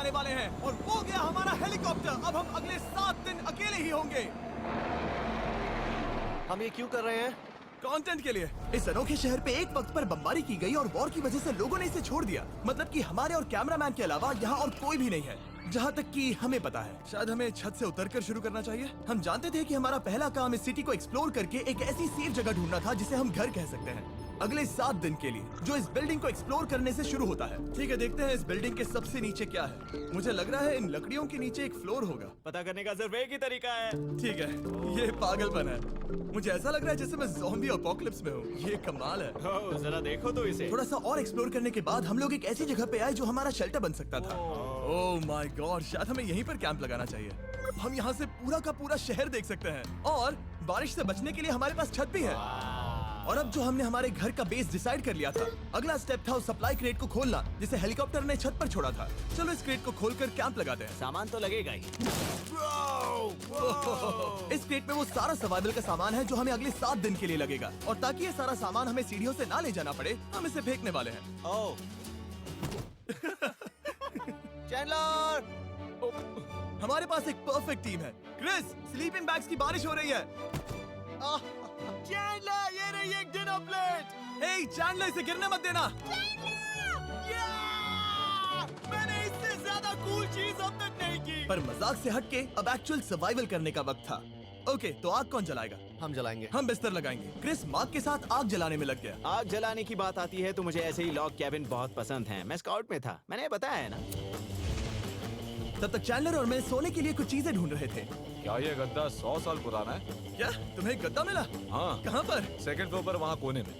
जाने वाले हैं और वो गया हमारा हेलीकॉप्टर। अब हम अगले 7 दिन अकेले ही होंगे। हम ये क्यों कर रहे हैं? कंटेंट के लिए। इस अनोखे शहर पे एक वक्त पर बमबारी की गई और वॉर की वजह से लोगों ने इसे छोड़ दिया। मतलब कि हमारे और कैमरामैन के अलावा यहाँ और कोई भी नहीं है, जहाँ तक कि हमें पता है। शायद हमें छत से उतरकर शुरू करना चाहिए। हम जानते थे कि हमारा पहला काम इस सिटी को एक्सप्लोर करके एक ऐसी सेफ जगह ढूंढना था जिसे हम घर कह सकते हैं, अगले 7 दिन के लिए, जो इस बिल्डिंग को एक्सप्लोर करने से शुरू होता है। ठीक है, देखते हैं इस बिल्डिंग के सबसे नीचे क्या है। मुझे लग रहा है इन लकड़ियों के नीचे एक फ्लोर होगा। पता करने का सिर्फ एक ही तरीका है। ठीक है, ये पागलपन है। मुझे ऐसा लग रहा है जैसे मैं ज़ॉम्बी अपोकलिप्स में हूँ। ये कमाल है। ओह, जरा देखो तो इसे। थोड़ा सा और एक्सप्लोर करने के बाद हम लोग एक ऐसी जगह पे आए जो हमारा शेल्टर बन सकता था। ओह माय गॉड, शायद हमें यहीं पर कैंप लगाना चाहिए। हम यहाँ से पूरा का पूरा शहर देख सकते हैं और बारिश से बचने के लिए हमारे पास छत भी है। और अब जो हमने हमारे घर का बेस डिसाइड कर लिया था, अगला स्टेप था उस सप्लाई क्रेट को खोलना जिसे हेलीकॉप्टर ने छत पर छोड़ा था। चलो इस क्रेट को खोलकर कैंप लगाते हैं। सामान तो लगेगा ही। इस क्रेट में वो सारा सर्वाइवल का सामान है जो हमें अगले 7 दिन के लिए लगेगा। और ताकि ये सारा सामान हमें सीढ़ियों से ना ले जाना पड़े, हम इसे फेंकने वाले हैं। ओह चैंडलर, हमारे पास एक परफेक्ट टीम है। क्रिस, स्लीपिंग बैग्स की बारिश हो रही है। चैंडलर, ये रही एक डिनर प्लेट। हे चैंडलर, इसे गिरने मत देना। मैंने इससे ज्यादा कूल चीज अब तक नहीं की। पर मजाक से हटके अब एक्चुअल सर्वाइवल करने का वक्त था। ओके, तो आग कौन जलाएगा? हम जलाएंगे। हम बिस्तर लगाएंगे। क्रिस मार्क के साथ आग जलाने में लग गया। आग जलाने की बात आती है तो मुझे ऐसे ही लॉग कैबिन बहुत पसंद हैं। मैं स्काउट में था, मैंने बताया है ना। तब तक चैंडलर और मैं सोने के लिए कुछ चीजें ढूंढ रहे थे। क्या ये गद्दा 100 साल पुराना है? क्या तुम्हें गद्दा मिला? हाँ। कहाँ पर? सेकंड फ्लोर पर, वहाँ कोने में।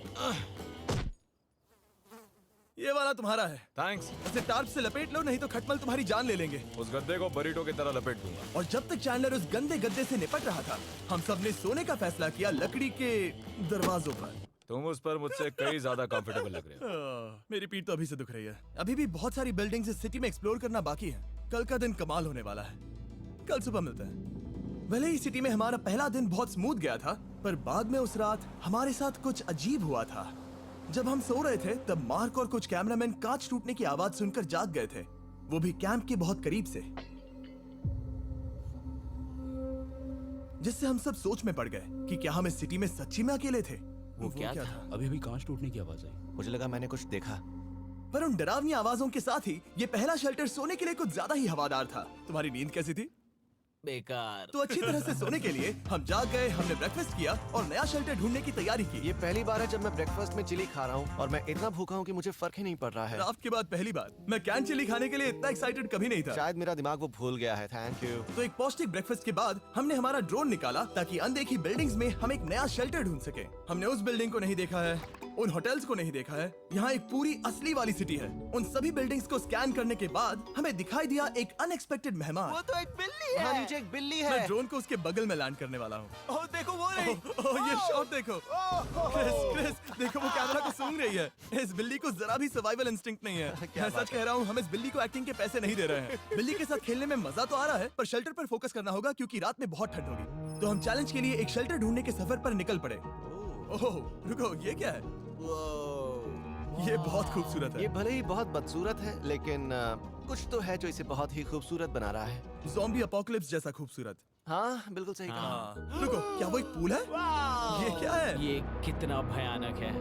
ये वाला तुम्हारा है। थैंक्स। इसे टार्प से लपेट लो, नहीं तो खटमल तुम्हारी जान ले लेंगे। उस गद्दे को बरीटो की तरह लपेट दूंगा। और जब तक चैंडलर उस गंदे गद्दे से निपट रहा था, हम सब ने सोने का फैसला किया लकड़ी के दरवाजों पर। तुम उस पर मुझसे कई ज्यादा कंफर्टेबल लग रहे हो। मेरी पीठ तो अभी से दुख रही है। अभी भी बहुत सारी बिल्डिंग्स इस सिटी में एक्सप्लोर करना बाकी है। कल का दिन कमाल होने वाला है। कल सुबह मिलते हैं। भले ही सिटी में हमारा पहला दिन बहुत स्मूथ गया था, पर बाद में उस रात हमारे साथ कुछ अजीब हुआ था। जब हम सो रहे थे तब मार्क और कुछ कैमरामैन कांच टूटने की आवाज सुनकर जाग गए थे, वो भी कैंप के बहुत करीब से, जिससे हम सब सोच में पड़ गए कि क्या हम इस सिटी में सच्ची में अकेले थे। वो क्या था? अभी भी कांच टूटने की आवाज आई। मुझे लगा मैंने कुछ देखा। पर उन डरावनी आवाजों के साथ ही ये पहला शेल्टर सोने के लिए कुछ ज्यादा ही हवादार था। तुम्हारी नींद कैसी थी? बेकार। तो अच्छी तरह से सोने के लिए हम जाग गए, हमने ब्रेकफास्ट किया और नया शेल्टर ढूंढने की तैयारी की। ये पहली बार है जब मैं ब्रेकफास्ट में चिली खा रहा हूँ और मैं इतना भूखा हूँ कि मुझे फर्क ही नहीं पड़ रहा है। रात के बाद पहली बार। मैं कैन चिली खाने के लिए इतना एक्साइटेड कभी नहीं था। शायद मेरा दिमाग वो भूल गया है। Thank you. तो एक पौष्टिक ब्रेकफास्ट के बाद हमने हमारा ड्रोन निकाला ताकि अनदेखी बिल्डिंग्स में हम एक नया शेल्टर ढूंढ सके। हमने उस बिल्डिंग को नहीं देखा है, उन होटल्स को नहीं देखा है। यहाँ एक पूरी असली वाली सिटी है। उन सभी बिल्डिंग्स को स्कैन करने के बाद हमें दिखाई दिया एक अनएक्सपेक्टेड मेहमान। वो तो एक बिल्ली वहाँ है। नीचे एक बिल्ली मैं है। ड्रोन को उसके बगल में लैंड करने वाला हूँ। ओह देखो वो रही। ये शॉट देखो। क्रिस, देखो वो कैमरा को सूंघ रही है। इस बिल्ली को जरा भी सर्वाइवल इंस्टिंक्ट नहीं है। मैं सच कह रहा हूँ, हम इस बिल्ली को एक्टिंग के पैसे नहीं दे रहे हैं। बिल्ली के साथ खेलने में मजा तो आ रहा है, पर शेल्टर पर फोकस करना होगा क्योंकि रात में बहुत ठंड होगी। तो हम चैलेंज के लिए एक शेल्टर ढूंढने के सफर पर निकल पड़े। ओह रुको, ये क्या है? ये बहुत खूबसूरत ये है। भले ही बहुत बदसूरत है, लेकिन कुछ तो है जो इसे बहुत ही खूबसूरत बना रहा है। ज़ॉम्बी अपोकलिप्स जैसा खूबसूरत। हाँ बिल्कुल सही कहा। हाँ। रुको, क्या वो एक पूल है? ये क्या है? ये कितना भयानक है।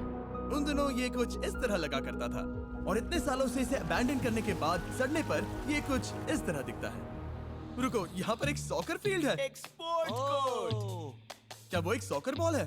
उन दिनों ये कुछ इस तरह लगा करता था और इतने सालों से इसे अबैंडन करने के बाद सड़ने पर ये कुछ इस तरह दिखता है। रुको, यहाँ पर एक सॉकर फील्ड है। एक स्पोर्ट्स कोर्ट। क्या वो एक सॉकर बॉल है?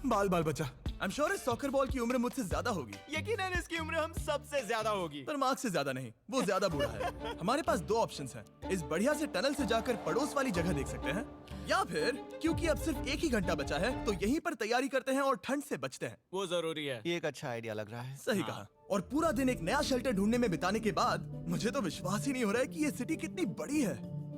बाल बाल बचा। I'm sure इस सॉकर बॉल की उम्र मुझसे ज्यादा होगी, यकीनन इसकी उम्र हम सबसे ज्यादा होगी। पर मार्क से ज्यादा नहीं। वो ज्यादा बूढ़ा है। हमारे पास 2 ऑप्शंस हैं। इस बढ़िया से टनल से जाकर पड़ोस वाली जगह देख सकते हैं, या फिर क्योंकि अब सिर्फ 1 ही घंटा बचा है तो यहीं पर तैयारी करते हैं और ठंड से बचते हैं। वो जरूरी है। ये एक अच्छा आइडिया लग रहा है। सही कहा। और पूरा दिन एक नया शेल्टर ढूंढने में बिताने के बाद मुझे तो विश्वास ही नहीं हो रहा है कि ये सिटी कितनी बड़ी है।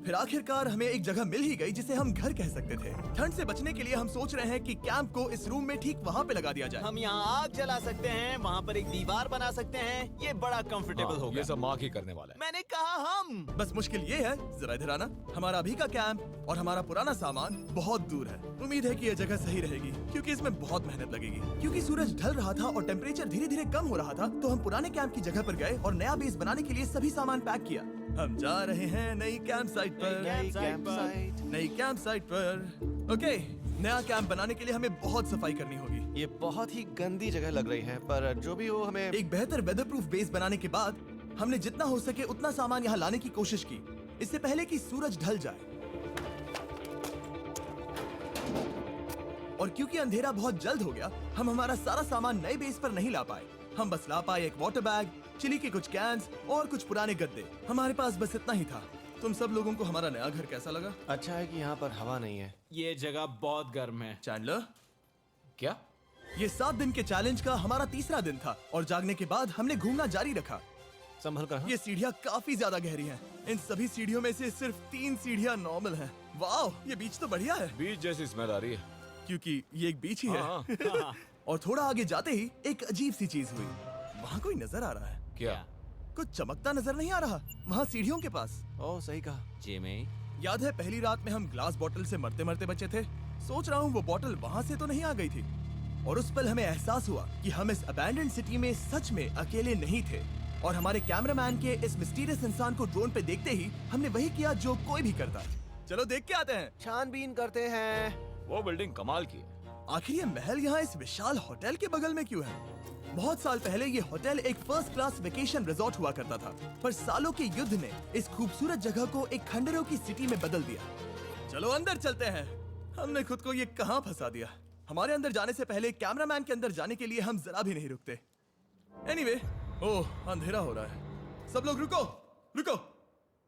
फिर आखिरकार हमें एक जगह मिल ही गई जिसे हम घर कह सकते थे। ठंड से बचने के लिए हम सोच रहे हैं कि कैंप को इस रूम में ठीक वहाँ पे लगा दिया जाए। हम यहाँ आग जला सकते हैं, वहाँ पर एक दीवार बना सकते हैं। ये बड़ा कंफर्टेबल हाँ, होगा। ये सब मार्क ही करने वाला है। मैंने कहा हम। बस मुश्किल ये है, जरा इधर आना, हमारा अभी का कैंप और हमारा पुराना सामान बहुत दूर है। उम्मीद है कि ये जगह सही रहेगी क्योंकि इसमें बहुत मेहनत लगेगी। क्योंकि सूरज ढल रहा था और टेम्परेचर धीरे धीरे कम हो रहा था, तो हम पुराने कैंप की जगह पर गए और नया बेस बनाने के लिए सभी सामान पैक किया। हम जा रहे हैं नई कैंप साइट पर। कैंप साइट पर। नई कैंप साइट पर। ओके, नया कैंप बनाने के लिए हमें बहुत सफाई करनी होगी। ये बहुत ही गंदी जगह लग रही है, पर जो भी हो हमें एक बेहतर वेदर प्रूफ बेस बनाने के बाद हमने जितना हो सके उतना सामान यहाँ लाने की कोशिश की, इससे पहले कि सूरज ढल जाए। और क्योंकि अंधेरा बहुत जल्द हो गया, हम हमारा सारा सामान नए बेस पर नहीं ला पाए। हम बस ला पाए एक वाटर बैग, चिली के कुछ कैंस और कुछ पुराने गद्दे। हमारे पास बस इतना ही था। तुम सब लोगों को हमारा नया घर कैसा लगा? अच्छा है कि यहाँ पर हवा नहीं है। ये जगह बहुत गर्म है। चैंडलर, क्या? ये 7 दिन के चैलेंज का हमारा तीसरा दिन था और जागने के बाद हमने घूमना जारी रखा। संभल कर हाँ? ये सीढ़ियाँ काफी ज्यादा गहरी हैं। इन सभी सीढ़ियों में से सिर्फ 3 सीढ़ियाँ नॉर्मल हैं। वाह, ये बीच तो बढ़िया है बीच जैसी स्मेल आ रही है। क्योंकि ये एक बीच ही है। हाँ। और थोड़ा आगे जाते ही एक अजीब सी चीज हुई। वहाँ कोई नजर आ रहा है। क्या? कुछ चमकता नजर नहीं आ रहा वहाँ सीढ़ियों के पास। ओह सही कहा। जिमी, याद है पहली रात में हम ग्लास बॉटल से मरते मरते बचे थे? सोच रहा हूँ वो बॉटल वहाँ से तो नहीं आ गई थी। और उस पल हमें एहसास हुआ कि हम इस अबैंडन्ड सिटी में सच में अकेले नहीं थे। और हमारे कैमरामैन के इस मिस्टीरियस इंसान को ड्रोन पे देखते ही हमने वही किया जो कोई भी करता। चलो देख के आते हैं। छानबीन करते हैं। वो बिल्डिंग कमाल की है। आखिर ये महल यहाँ इस विशाल होटल के बगल में क्यों है? बहुत साल पहले ये होटल एक फर्स्ट क्लास वेकेशन रिजॉर्ट हुआ करता था, पर सालों के युद्ध ने इस खूबसूरत जगह को एक खंडरों की सिटी में बदल दिया। चलो अंदर चलते हैं। हमने खुद को ये कहाँ फंसा दिया। हमारे अंदर जाने से पहले कैमरामैन के अंदर जाने के लिए हम जरा भी नहीं रुकते। एनीवे, ओह अंधेरा हो रहा है। सब लोग रुको, रुको।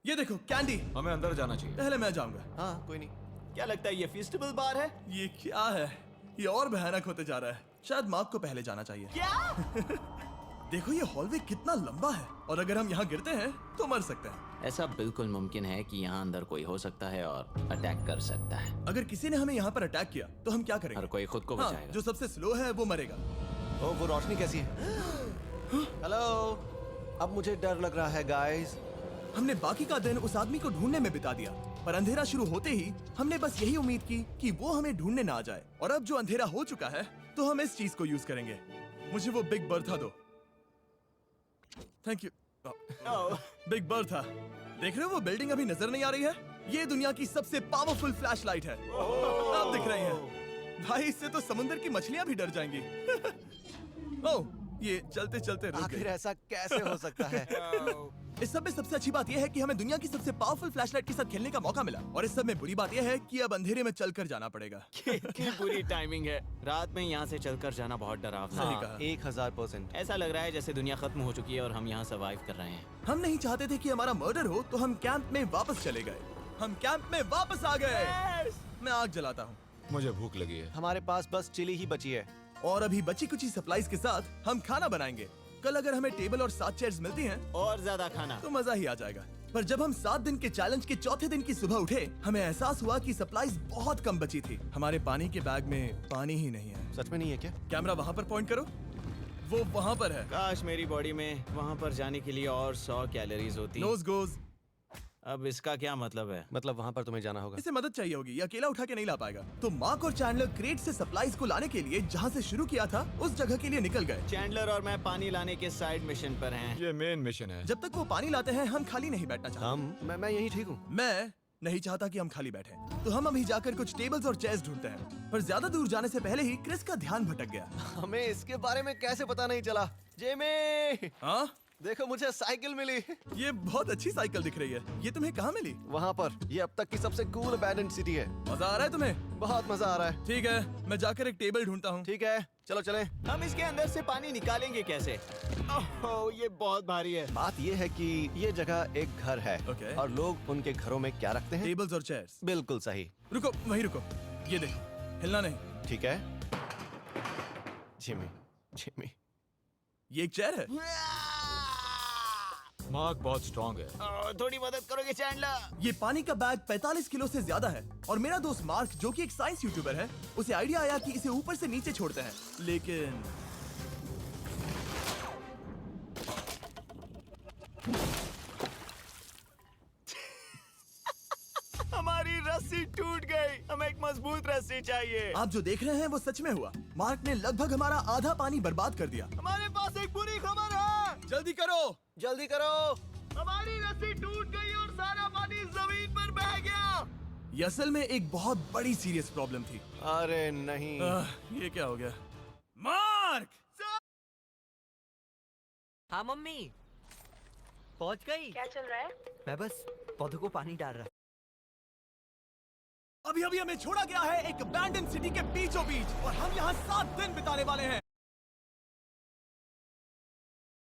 ये देखो कैंडी। हमें अंदर जाना चाहिए। पहले मैं जाऊंगा। हाँ कोई नहीं। क्या लगता है ये फेस्टिवल बार है? ये क्या है? ये और भयानक होते जा रहा है। शायद मार्क को पहले जाना चाहिए। क्या? देखो ये हॉलवे कितना लंबा है और अगर हम यहाँ गिरते हैं तो मर सकते हैं। ऐसा बिल्कुल मुमकिन है कि यहाँ अंदर कोई हो सकता है और अटैक कर सकता है। अगर किसी ने हमें यहाँ पर अटैक किया तो हम क्या करेंगे? हर कोई खुद को हाँ, बचाएगा। जो सबसे स्लो है वो मरेगा। ओह वो रोशनी कैसी है? हेलो। अब मुझे डर लग रहा है गाइस। हमने बाकी का दिन उस आदमी को ढूंढने में बिता दिया, पर अंधेरा शुरू होते ही हमने बस यही उम्मीद की कि वो हमें ढूंढने ना आ जाए। और अब जो अंधेरा हो चुका है तो हम इस चीज को यूज करेंगे। मुझे वो बिग बर्था दो। Thank you. Big Bertha. देख रहे हो वो बिल्डिंग अभी नजर नहीं आ रही है? ये दुनिया की सबसे पावरफुल फ्लैशलाइट है। आप दिख रही हैं। भाई इससे तो समुद्र की मछलियां भी डर जाएंगी। ओह, ये चलते चलते रुक आखिर गई। ऐसा कैसे हो सकता है? इस सब में सबसे अच्छी बात यह है कि हमें दुनिया की सबसे पावरफुल फ्लैशलाइट के साथ खेलने का मौका मिला। और इस सब में बुरी बात यह है कि अब अंधेरे में चलकर जाना पड़ेगा। कितनी बुरी टाइमिंग है। रात में यहाँ से चलकर जाना बहुत डरावना सही है। कहा। 1000%। ऐसा लग रहा है जैसे दुनिया खत्म हो चुकी है और हम यहाँ सर्वाइव कर रहे हैं। हम नहीं चाहते थे कि हमारा मर्डर हो, तो हम कैंप में वापस चले गए। हम कैंप में वापस आ गए। मैं आग जलाता हूँ मुझे भूख लगी है। हमारे पास बस चिली ही बची है। और अभी बची कुची सप्लाईज के साथ हम खाना बनाएंगे। कल अगर हमें टेबल और 7 चेयर्स मिलती हैं और ज्यादा खाना। तो मजा ही आ जाएगा। पर जब हम 7 दिन के चैलेंज के चौथे दिन की सुबह उठे, हमें एहसास हुआ कि सप्लाईज बहुत कम बची थी। हमारे पानी के बैग में पानी ही नहीं है। सच में नहीं है क्या? कैमरा वहाँ पर पॉइंट करो। वो वहाँ पर है। काश मेरी बॉडी में वहाँ पर जाने के लिए और 100 कैलोरीज होती। नोज गोज। अब इसका क्या मतलब है? मतलब वहाँ पर तुम्हें जाना होगा। इसे मदद चाहिए होगी, ये अकेला उठा के नहीं ला पाएगा। तो मार्क और चैंडलर क्रेट से सप्लाईज को लाने के लिए जहाँ से शुरू किया था उस जगह के लिए निकल गए। चैंडलर और मैं पानी लाने के साइड मिशन पर हैं। ये मेन मिशन है। जब तक वो पानी लाते हैं हम खाली नहीं बैठना चाहते। मैं यही ठीक हूँ। मैं नहीं चाहता कि हम खाली बैठे, तो हम अभी जाकर कुछ टेबल्स और चेयर्स ढूंढते हैं। पर ज्यादा दूर जाने से पहले ही क्रिस का ध्यान भटक गया। हमें इसके बारे में कैसे पता नहीं चला? जेमी, हाँ, देखो मुझे साइकिल मिली। ये बहुत अच्छी साइकिल दिख रही है। ये तुम्हें कहाँ मिली? वहाँ पर। ये अब तक की सबसे कूल अबैंडन्ड सिटी है। मजा आ रहा है तुम्हें? बहुत मजा आ रहा है। ठीक है, मैं जाकर एक टेबल ढूंढता हूँ। ठीक है चलो चलें। हम इसके अंदर से पानी निकालेंगे कैसे? ओह, ये बहुत भारी है। बात ये है कि ये जगह एक घर है। Okay. और लोग उनके घरों में क्या रखते हैं? टेबल्स और चेयर्स। बिल्कुल सही। रुको, वहीं रुको। ये देखो, हिलना नहीं। ठीक है जिमी, जिमी। ये एक चेयर है। मार्क बहुत स्ट्रांग है। थोड़ी मदद करोगे चैंडलर? ये पानी का बैग 45 किलो से ज्यादा है और मेरा दोस्त मार्क जो कि एक साइंस यूट्यूबर है, उसे आइडिया आया कि इसे ऊपर से नीचे छोड़ते हैं, लेकिन हमारी रस्सी टूट गई। हमें एक मजबूत रस्सी चाहिए। आप जो देख रहे हैं वो सच में हुआ। मार्क ने लगभग हमारा आधा पानी बर्बाद कर दिया। हमारे पास एक बुरी खबर है। जल्दी करो। जल्दी करो। हमारी रस्सी टूट गई और सारा पानी जमीन पर बह गया। ये असल में एक बहुत बड़ी सीरियस प्रॉब्लम थी। अरे नहीं। ये क्या हो गया? मार्क! हाँ मम्मी, पहुंच गई। क्या चल रहा है? मैं बस पौधों को पानी डाल रहा। अभी अभी हमें छोड़ा गया है एक अबैंडन सिटी के बीचों बीच और हम यहाँ 7 दिन बिताने वाले हैं।